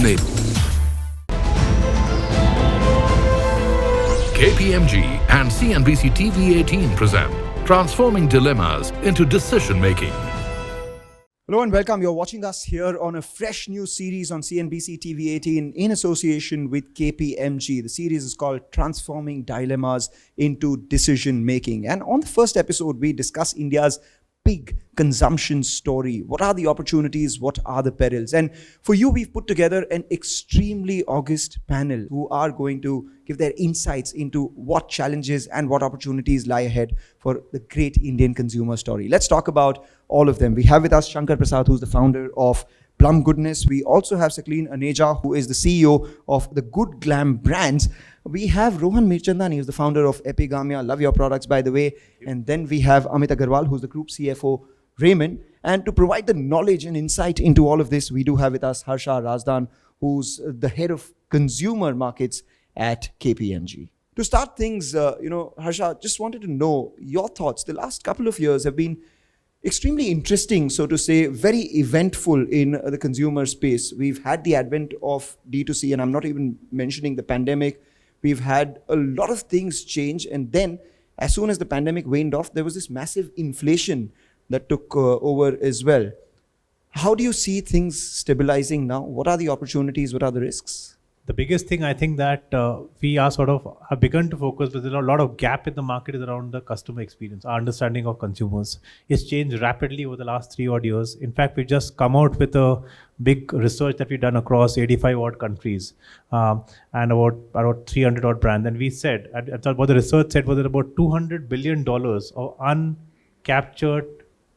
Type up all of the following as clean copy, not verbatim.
enabled. KPMG and CNBC-TV18 present Transforming Dilemmas into Decision-Making. Hello and welcome. You're watching us here on a fresh new series on CNBC-TV18 in association with KPMG. The series is called Transforming Dilemmas into Decision Making. And on the first episode, we discuss India's big consumption story. What are the opportunities? What are the perils? And for you, we've put together an extremely august panel who are going to give their insights into what challenges and what opportunities lie ahead for the great Indian consumer story. Let's talk about all of them. We have with us Shankar Prasad, who's the founder of Plum Goodness. We also have Sakleen Aneja, who is the CEO of the Good Glam Brands. We have Rohan Mirchandani, who's the founder of Epigamia. Love your products, by the way. And then we have Amit Agarwal, who's the Group CFO, Raymond. And to provide the knowledge and insight into all of this, we do have with us Harsha Razdan, who's the head of consumer markets at KPMG. To start things, Harsha, just wanted to know your thoughts. The last couple of years have been extremely interesting, so to say, very eventful in the consumer space. We've had the advent of D2C, and I'm not even mentioning the pandemic. We've had a lot of things change, and then as soon as the pandemic waned off, there was this massive inflation that took over as well. How do you see things stabilizing now? What are the opportunities? What are the risks? The biggest thing I think that we are have begun to focus with a lot of gap in the market is around the customer experience. Our understanding of consumers has changed rapidly over the last 3 odd years. In fact, we've just come out with a big research that we've done across 85 odd countries and about 300 odd brands. And we said, what the research said was that about $200 billion of uncaptured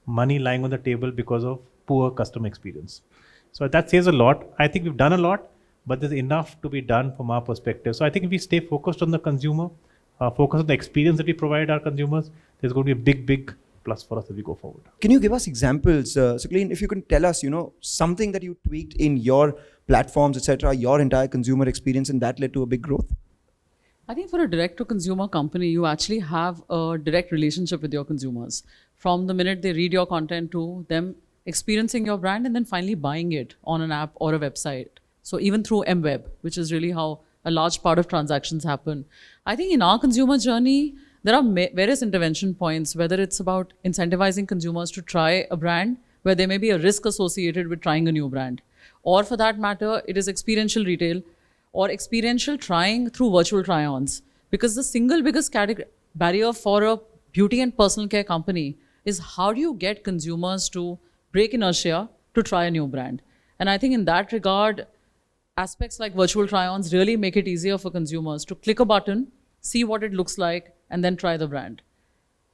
money lying on the table because of poor customer experience. So that says a lot. I think we've done a lot, but there's enough to be done from our perspective. So I think if we stay focused on the consumer, focus on the experience that we provide our consumers, there's going to be a big plus for us as we go forward. Can you give us examples? Sakleen, if you can tell us, something that you tweaked in your platforms, etc., your entire consumer experience, and that led to a big growth? I think for a direct-to-consumer company, you actually have a direct relationship with your consumers. From the minute they read your content to them experiencing your brand and then finally buying it on an app or a website. So even through MWeb, which is really how a large part of transactions happen. I think in our consumer journey, there are various intervention points, whether it's about incentivizing consumers to try a brand where there may be a risk associated with trying a new brand. Or for that matter, it is experiential retail or experiential trying through virtual try-ons. Because the single biggest barrier for a beauty and personal care company is how do you get consumers to break inertia to try a new brand? And I think in that regard, aspects like virtual try-ons really make it easier for consumers to click a button, see what it looks like, and then try the brand.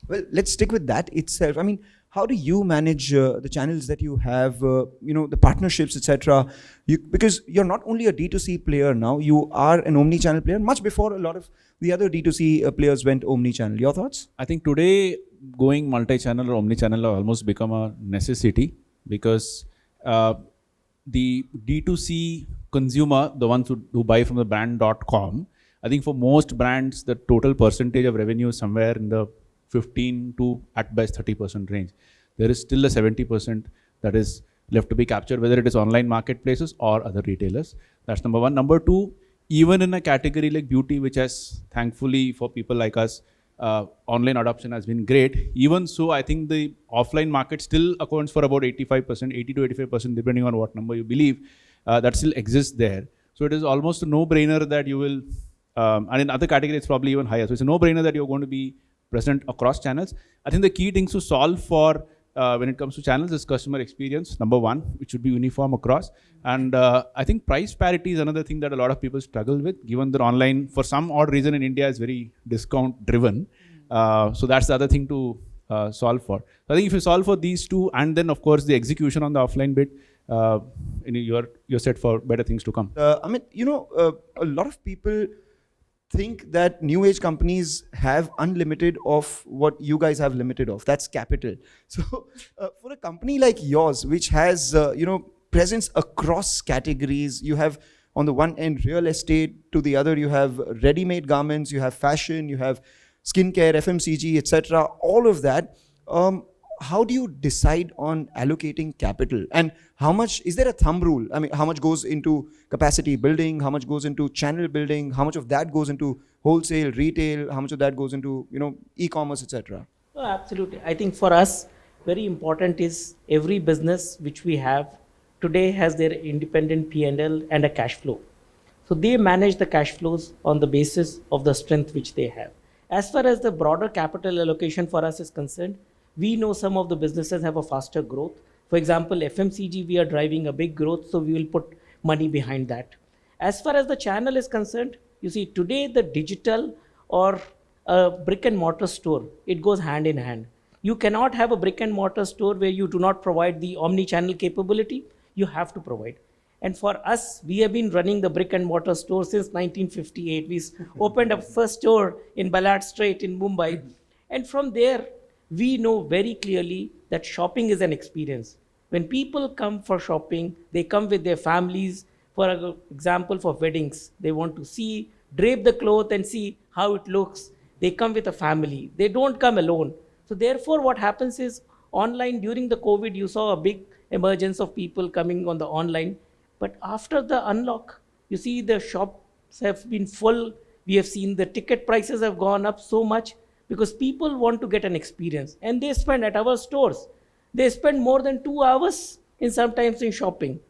Well, let's stick with that itself. I mean, how do you manage the channels that you have, the partnerships, etc.? Because you're not only a D2C player now, you are an omni-channel player, much before a lot of the other D2C players went omni-channel. Your thoughts? I think today going multi-channel or omni-channel have almost become a necessity because the D2C consumer, the ones who buy from the brand.com, I think for most brands, the total percentage of revenue is somewhere in the 15 to at best 30% range. There is still a 70% that is left to be captured, whether it is online marketplaces or other retailers. That's number one. Number two, even in a category like beauty, which has thankfully for people like us, online adoption has been great. Even so, I think the offline market still accounts for about 85%, 80 to 85%, depending on what number you believe, that still exists there. So it is almost a no-brainer that you will, and in other categories, it's probably even higher. So it's a no-brainer that you're going to be present across channels. I think the key things to solve for when it comes to channels is customer experience, number one, which should be uniform across. And I think price parity is another thing that a lot of people struggle with, given that online, for some odd reason in India, is very discount driven. So that's the other thing to solve for. So I think if you solve for these two, and then of course the execution on the offline bit, you're set for better things to come. A lot of people think that new age companies have unlimited of what you guys have limited of. That's capital. So for a company like yours, which has presence across categories, you have on the one end real estate, to the other you have ready-made garments, you have fashion, you have skincare, FMCG, etc. All of that. how do you decide on allocating capital, and how much, is there a thumb rule? I mean, how much goes into capacity building, how much goes into channel building, how much of that goes into wholesale, retail, how much of that goes into, e-commerce, etc.? Oh, absolutely. I think for us, very important is every business which we have today has their independent P&L and a cash flow. So they manage the cash flows on the basis of the strength which they have. As far as the broader capital allocation for us is concerned, we know some of the businesses have a faster growth. For example, FMCG, we are driving a big growth, so we will put money behind that. As far as the channel is concerned, you see today the digital or a brick and mortar store, it goes hand in hand. You cannot have a brick and mortar store where you do not provide the omni-channel capability. You have to provide. And for us, we have been running the brick and mortar store since 1958. We opened up first store in Ballard Street in Mumbai. And from there, we know very clearly that shopping is an experience. When people come for shopping, they come with their families. For example, for weddings, they want to see, drape the cloth and see how it looks. They come with a family. They don't come alone. So therefore, what happens is online during the COVID, you saw a big emergence of people coming on the online. But after the unlock, you see the shops have been full. We have seen the ticket prices have gone up so much because people want to get an experience. And they spend at our stores. They spend more than 2 hours sometimes in shopping.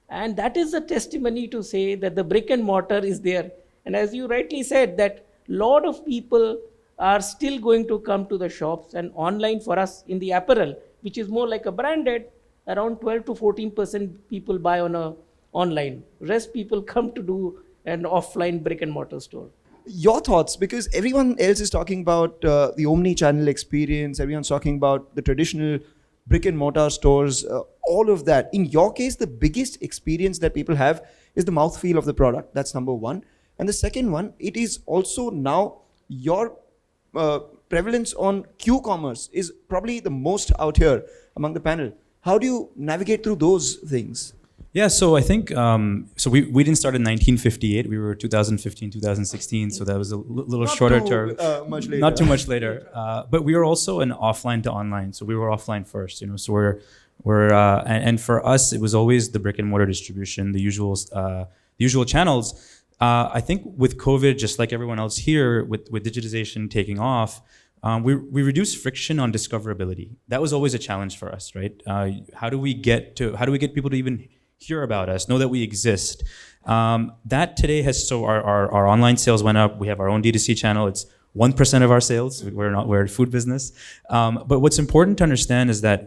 And that is a testimony to say that the brick and mortar is there. And as you rightly said, that a lot of people are still going to come to the shops, and online for us in the apparel, which is more like a branded, around 12 to 14% people buy on a online. Rest people come to do an offline brick and mortar store. Your thoughts, because everyone else is talking about the omni-channel experience, everyone's talking about the traditional brick and mortar stores, all of that. In your case, the biggest experience that people have is the mouthfeel of the product. That's number one. And the second one, it is also now your prevalence on Q-commerce is probably the most out here among the panel. How do you navigate through those things? Yeah, so I think, so we didn't start in 1958. We were 2015, 2016. So that was a little shorter term. Much later. Not too much later. But we were also an offline to online. So we were offline first, so and for us, it was always the brick and mortar distribution, the usual channels. I think with COVID, just like everyone else here, with digitization taking off, we reduced friction on discoverability. That was always a challenge for us, right? How do we get people to even hear about us, know that we exist? That today our online sales went up. We have our own D2C channel. It's 1% of our sales. We're a food business. But what's important to understand is that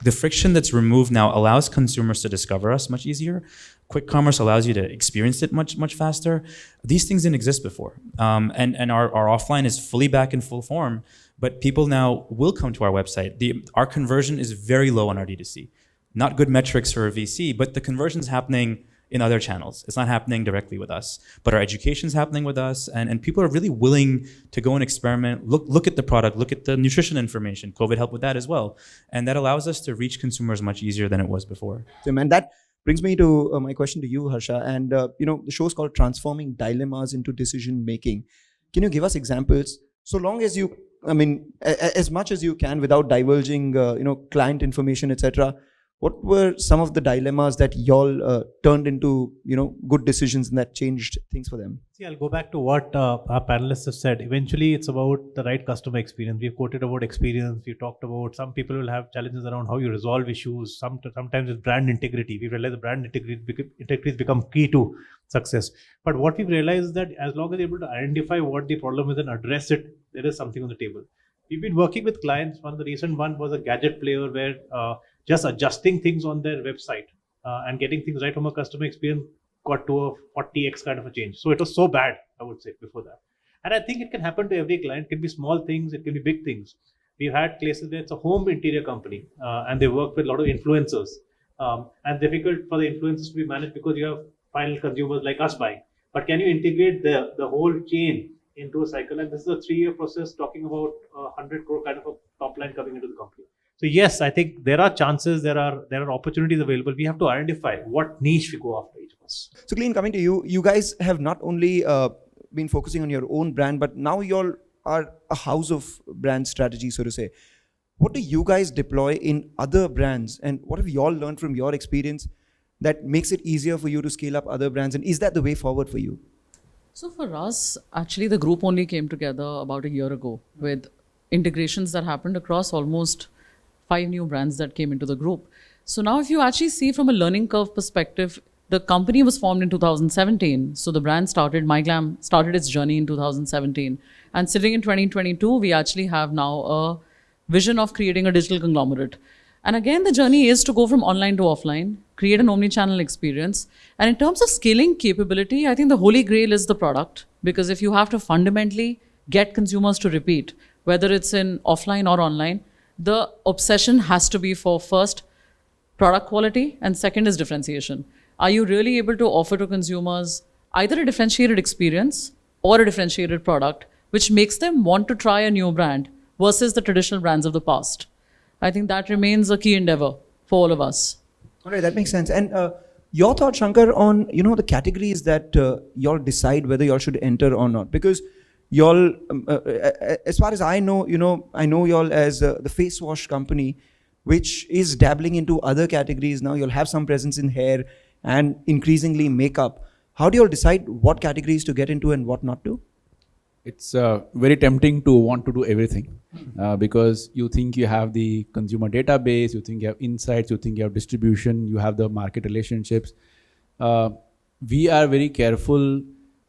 the friction that's removed now allows consumers to discover us much easier. Quick commerce allows you to experience it much faster. These things didn't exist before. And our offline is fully back in full form, but people now will come to our website. Our conversion is very low on our D2C. Not good metrics for a VC, but the conversion is happening in other channels. It's not happening directly with us, but our education is happening with us, and people are really willing to go and experiment, look at the product, look at the nutrition information. COVID helped with that as well. And that allows us to reach consumers much easier than it was before. And that brings me to my question to you, Harsha. And, the show is called Transforming Dilemmas into Decision Making. Can you give us examples? So long as you, as much as you can without divulging, client information, etc. What were some of the dilemmas that y'all turned into, good decisions and that changed things for them? See, I'll go back to what our panelists have said. Eventually, it's about the right customer experience. We've quoted about experience. We talked about some people will have challenges around how you resolve issues. Sometimes with brand integrity. We realize the brand integrity has become key to success. But what we've realized is that as long as you're able to identify what the problem is and address it, there is something on the table. We've been working with clients. The recent one was a gadget player where just adjusting things on their website and getting things right from a customer experience got to a 40x kind of a change. So it was so bad, I would say, before that. And I think it can happen to every client. It can be small things, it can be big things. We've had cases where it's a home interior company and they work with a lot of influencers. And difficult for the influencers to be managed because you have final consumers like us buying. But can you integrate the whole chain into a cycle? And this is a 3-year process talking about 100 crore kind of a top line coming into the company. So yes, I think there are chances, there are opportunities available. We have to identify what niche we go after each of us. So Glenn, coming to you, you guys have not only been focusing on your own brand, but now you all are a house of brand strategy, so to say. what do you guys deploy in other brands? And what have you all learned from your experience that makes it easier for you to scale up other brands? And is that the way forward for you? So for us, actually, the group only came together about a year ago with integrations that happened across almost 5 new brands that came into the group. So now if you actually see from a learning curve perspective, the company was formed in 2017. So the brand started, MyGlam started its journey in 2017. And sitting in 2022, we actually have now a vision of creating a digital conglomerate. And again, the journey is to go from online to offline, create an omni-channel experience. And in terms of scaling capability, I think the holy grail is the product. Because if you have to fundamentally get consumers to repeat, whether it's in offline or online, the obsession has to be for first, product quality, and second is differentiation. Are you really able to offer to consumers either a differentiated experience or a differentiated product, which makes them want to try a new brand versus the traditional brands of the past? I think that remains a key endeavor for all of us. All right, that makes sense. And your thought, Shankar, on the categories that y'all decide whether y'all should enter or not, because y'all, as far as I know, I know y'all as the face wash company, which is dabbling into other categories now. You'll have some presence in hair and increasingly makeup. How do you all decide what categories to get into and what not to? It's very tempting to want to do everything because you think you have the consumer database, you think you have insights, you think you have distribution, you have the market relationships. We are very careful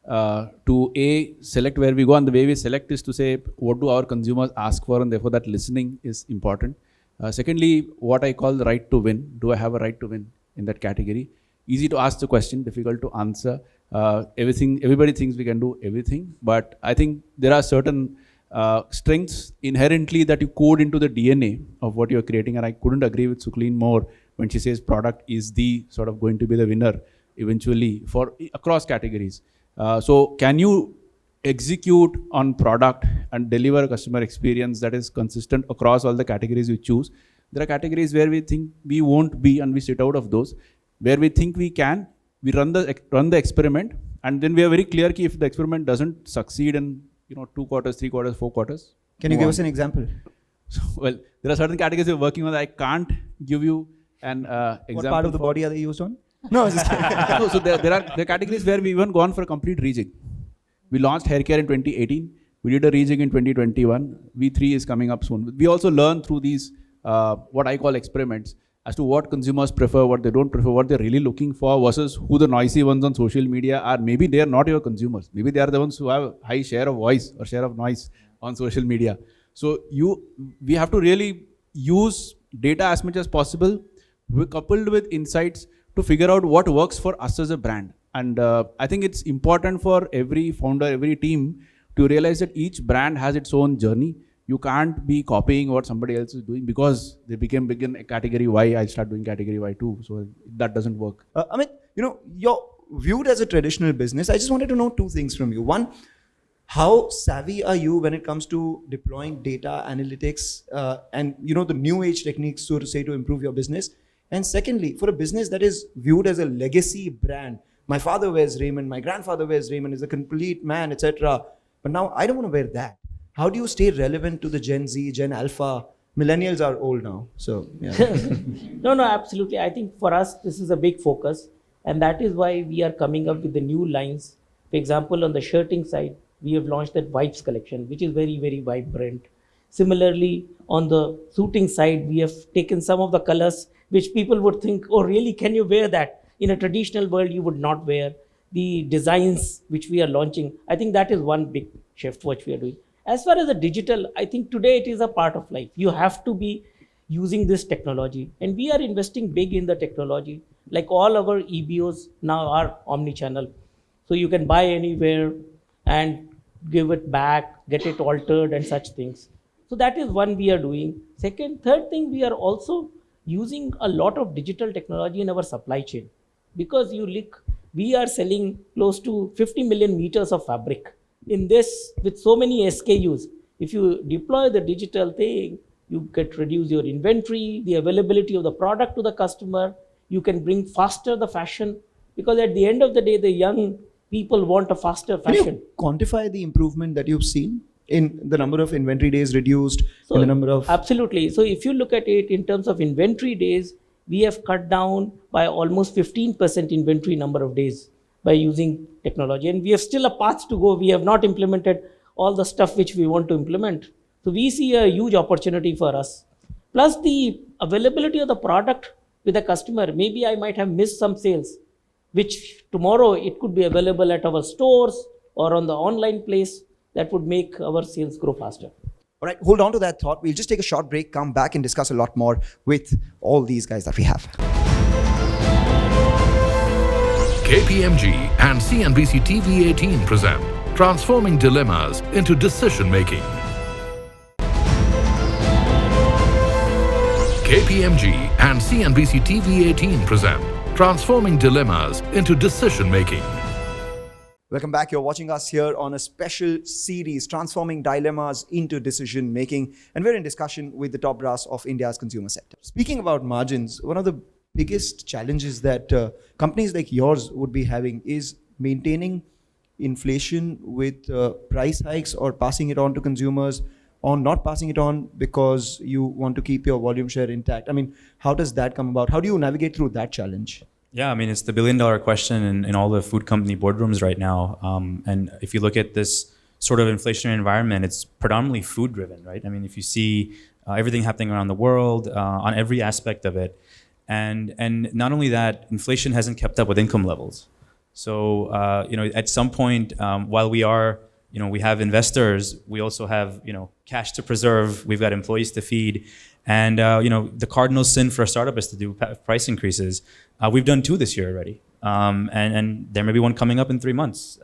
to select where we go, and the way we select is to say what do our consumers ask for, and therefore that listening is important. Secondly, what I call the right to win. Do I have a right to win in that category? Easy to ask the question, difficult to answer. Everybody thinks we can do everything, but I think there are certain strengths inherently that you code into the DNA of what you're creating, and I couldn't agree with Sukleen more when she says product is the sort of going to be the winner eventually for across categories. So can you execute on product and deliver a customer experience that is consistent across all the categories you choose? There are categories where we think we won't be and we sit out of those. Where we think we can, we run the experiment, and then we are very clear if the experiment doesn't succeed in 2 quarters, 3 quarters, 4 quarters. Can you give us an example? So, well, there are certain categories we're working on that I can't give you an example. What part of the body are they used on? No, I was just kidding. No, so there are categories where we even gone for a complete rejig. We launched hair care in 2018. We did a rejig in 2021. V3 is coming up soon. We also learn through these what I call experiments as to what consumers prefer, what they don't prefer, what they're really looking for versus who the noisy ones on social media are. Maybe they are not your consumers. Maybe they are the ones who have a high share of voice or share of noise on social media. So we have to really use data as much as possible, coupled with insights to figure out what works for us as a brand. And I think it's important for every founder, every team to realize that each brand has its own journey. You can't be copying what somebody else is doing because they became big in category Y, I start doing category Y too. So that doesn't work. Amit, you're viewed as a traditional business. I just wanted to know 2 things from you. One, how savvy are you when it comes to deploying data analytics and the new age techniques, so to say, to improve your business? And secondly, for a business that is viewed as a legacy brand, my father wears Raymond, my grandfather wears Raymond, is a complete man, etc. But now I don't want to wear that. How do you stay relevant to the Gen Z, Gen Alpha? Millennials are old now, so yeah. No, absolutely. I think for us, this is a big focus, and that is why we are coming up with the new lines. For example, on the shirting side, we have launched that Vibes collection, which is very, very vibrant. Similarly, on the suiting side, we have taken some of the colors which people would think, oh, really, can you wear that? In a traditional world, you would not wear. The designs which we are launching, I think that is one big shift which we are doing. As far as the digital, I think today it is a part of life. You have to be using this technology, and we are investing big in the technology. Like all our EBOs now are omni-channel. So you can buy anywhere and give it back, get it altered and such things. So that is one we are doing. Third thing, we are also using a lot of digital technology in our supply chain, because we are selling close to 50 million meters of fabric. In this, with so many SKUs, if you deploy the digital thing, you can reduce your inventory, the availability of the product to the customer. You can bring faster the fashion, because at the end of the day, the young people want a faster fashion. Can you quantify the improvement that you've seen? in the number of inventory days reduced, in the number of... Absolutely. So if you look at it in terms of inventory days, we have cut down by almost 15% inventory number of days by using technology. And we have still a path to go. We have not implemented all the stuff which we want to implement. So we see a huge opportunity for us. Plus the availability of the product with the customer. Maybe I might have missed some sales, which tomorrow it could be available at our stores or on the online place. That would make our sales grow faster. All right, hold on to that thought. We'll just take a short break, come back and discuss a lot more with all these guys that we have. KPMG and CNBC-TV18 present Transforming Dilemmas into Decision-Making. KPMG and CNBC-TV18 present Transforming Dilemmas into Decision-Making. Welcome back. You're watching us here on a special series, Transforming Dilemmas into Decision Making. And we're in discussion with the top brass of India's consumer sector. Speaking about margins, one of the biggest challenges that companies like yours would be having is maintaining inflation with price hikes or passing it on to consumers, or not passing it on because you want to keep your volume share intact. I mean, how does that come about? How do you navigate through that challenge? Yeah, I mean, it's the billion-dollar question in all the food company boardrooms right now. And if you look at this sort of inflationary environment, it's predominantly food-driven, right? I mean, if you see everything happening around the world, on every aspect of it, and not only that, inflation hasn't kept up with income levels. So, at some point, while we are, we have investors, we also have, cash to preserve, we've got employees to feed. And, the cardinal sin for a startup is to do price increases. We've done 2 this year already. And there may be one coming up in 3 months.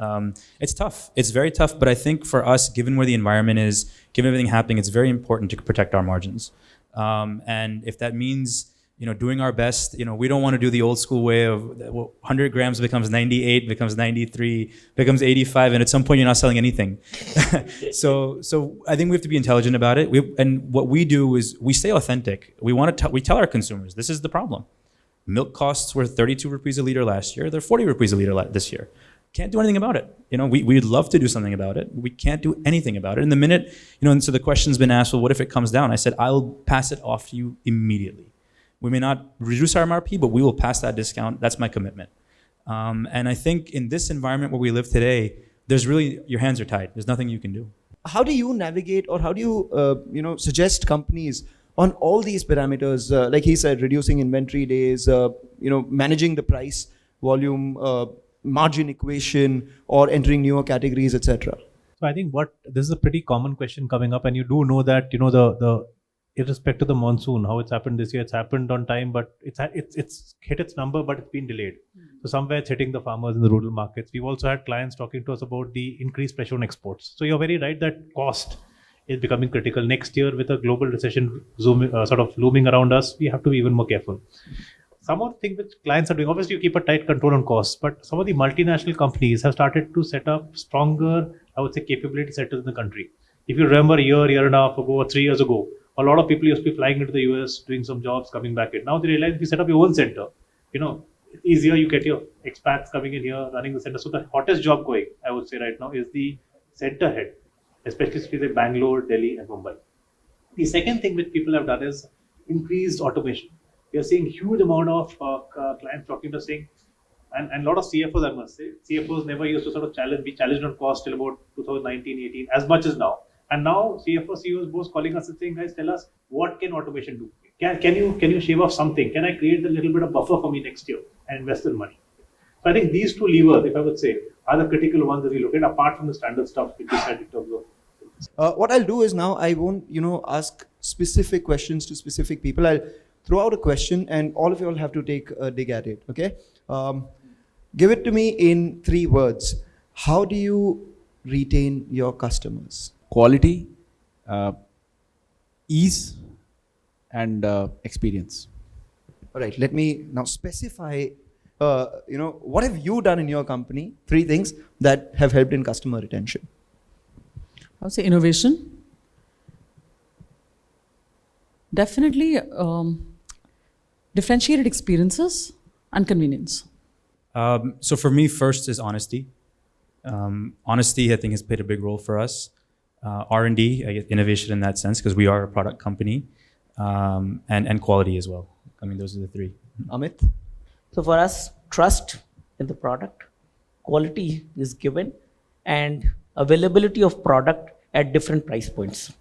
It's tough. It's very tough. But I think for us, given where the environment is, given everything happening, it's very important to protect our margins. And if that means, doing our best, we don't want to do the old school way of 100 grams becomes 98, becomes 93, becomes 85, and at some point you're not selling anything. So I think we have to be intelligent about it. And what we do is we stay authentic. We tell our consumers, this is the problem. Milk costs were 32 rupees a liter last year. They're 40 rupees a liter this year. Can't do anything about it. We'd love to do something about it. We can't do anything about it. In the minute, and so the question's been asked, well, what if it comes down? I said, I'll pass it off to you immediately. We may not reduce our MRP, but we will pass that discount. That's my commitment. And I think in this environment where we live today, there's really, your hands are tied. There's nothing you can do. How do you navigate, or how do you, suggest companies on all these parameters, like he said, reducing inventory days, managing the price, volume, margin equation, or entering newer categories, etc.? So I think this is a pretty common question coming up, and you do know that, the irrespective of the monsoon, how it's happened this year, it's happened on time, but it's hit its number, but it's been delayed. So somewhere it's hitting the farmers in the rural markets. We've also had clients talking to us about the increased pressure on exports. So you're very right that cost is becoming critical. Next year, with a global recession looming around us, we have to be even more careful. Some of the things which clients are doing, obviously you keep a tight control on costs, but some of the multinational companies have started to set up stronger, I would say, capability centers in the country. If you remember a year and a half ago, or 3 years ago, a lot of people used to be flying into the US, doing some jobs, coming back in. Now they realize if you set up your own center, it's easier, you get your expats coming in here, running the center. So the hottest job going, I would say right now, is the center head, especially cities like Bangalore, Delhi, and Mumbai. The second thing which people have done is increased automation. We are seeing huge amount of clients talking to us saying, and a lot of CFOs, I must say, CFOs never used to be challenged on cost till about 2019-18, as much as now. And now CFOs, CEOs both calling us and saying, guys, tell us, what can automation do? Can you shave off something? Can I create a little bit of buffer for me next year and invest in money? So I think these 2 levers, if I would say, are the critical ones that we look at, apart from the standard stuff which we said in terms of. What I'll do is now I won't, ask specific questions to specific people. I'll throw out a question and all of you all have to take a dig at it, okay? Give it to me in 3 words. How do you retain your customers? Quality, ease, and experience. All right, let me now specify, what have you done in your company? 3 things that have helped in customer retention. I would say innovation. Definitely differentiated experiences and convenience. So for me, first is honesty. Honesty, I think, has played a big role for us. R&D, I guess, innovation in that sense, because we are a product company, and quality as well. I mean, those are the three. Amit? So for us, trust in the product, quality is given, and availability of product at different price points.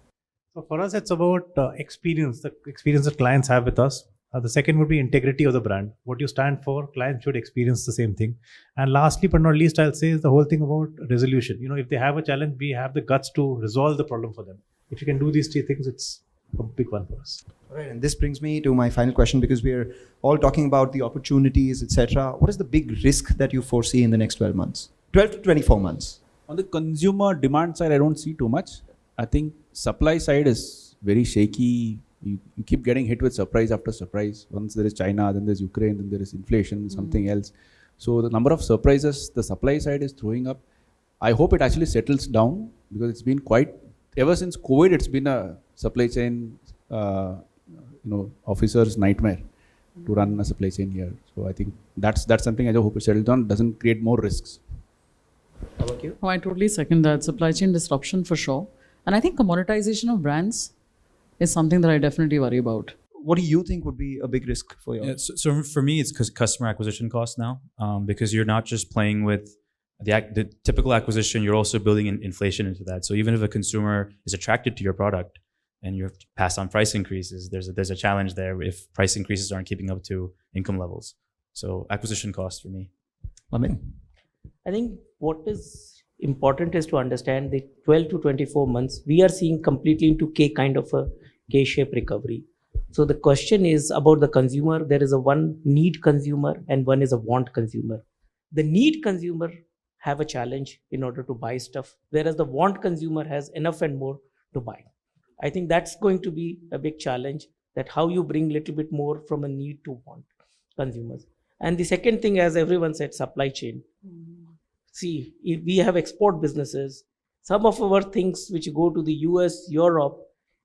So for us, it's about experience, the experience that clients have with us. The second would be integrity of the brand. What you stand for, clients should experience the same thing. And lastly, but not least, I'll say is the whole thing about resolution. You know, if they have a challenge, we have the guts to resolve the problem for them. If you can do these three things, it's a big one for us. All right, and this brings me to my final question, because we're all talking about the opportunities, etc. What is the big risk that you foresee in the next 12 months? 12 to 24 months. On the consumer demand side, I don't see too much. I think supply side is very shaky. You keep getting hit with surprise after surprise. Once there is China, then there's Ukraine, then there is inflation, something else. So the number of surprises, the supply side is throwing up. I hope it actually settles down, because it's been quite, ever since COVID, it's been a supply chain, officer's nightmare to run a supply chain here. So I think that's something I hope it settles down, doesn't create more risks. How about you? Oh, I totally second that. Supply chain disruption for sure. And I think commoditization of brands is something that I definitely worry about. What do you think would be a big risk for you? Yeah, so for me, it's customer acquisition costs now, because you're not just playing with the typical acquisition, you're also building in inflation into that. So even if a consumer is attracted to your product and you have to pass on price increases, there's a challenge there if price increases aren't keeping up to income levels. So acquisition costs for me. Amit? I think what is important is to understand that 12 to 24 months, we are seeing completely into kind of a K-shaped recovery. So the question is about the consumer. There is a one need consumer and one is a want consumer. The need consumer have a challenge in order to buy stuff, whereas the want consumer has enough and more to buy. I think that's going to be a big challenge, that how you bring little bit more from a need to want consumers. And the second thing, as everyone said, supply chain. See, if we have export businesses, some of our things which go to the US, Europe,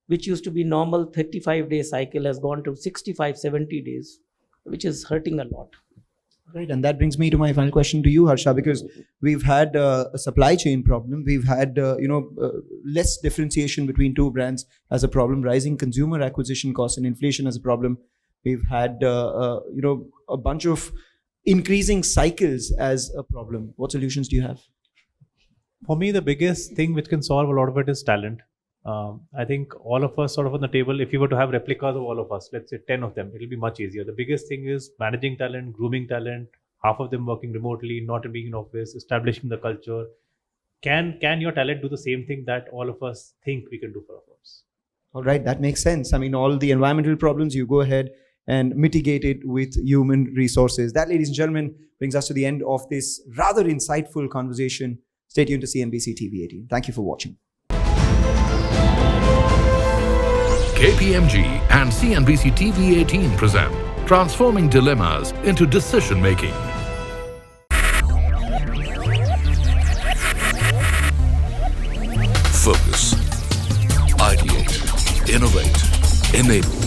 which used to be normal 35-day cycle has gone to 65, 70 days, which is hurting a lot. Right, and that brings me to my final question to you, Harsha, because we've had a supply chain problem. We've had, less differentiation between two brands as a problem, rising consumer acquisition costs and inflation as a problem. We've had, a bunch of increasing cycles as a problem. What solutions do you have? For me, the biggest thing which can solve a lot of it is talent. I think all of us sort of on the table, if you were to have replicas of all of us, let's say 10 of them, it'll be much easier. The biggest thing is managing talent, grooming talent, half of them working remotely, not being in office, establishing the culture. Can your talent do the same thing that all of us think we can do for ourselves? All right, that makes sense. I mean, all the environmental problems, you go ahead and mitigate it with human resources. That, ladies and gentlemen, brings us to the end of this rather insightful conversation. Stay tuned to CNBC-TV18. Thank you for watching. KPMG and CNBC-TV18 present Transforming Dilemmas into Decision Making. Focus, ideate, innovate, enable.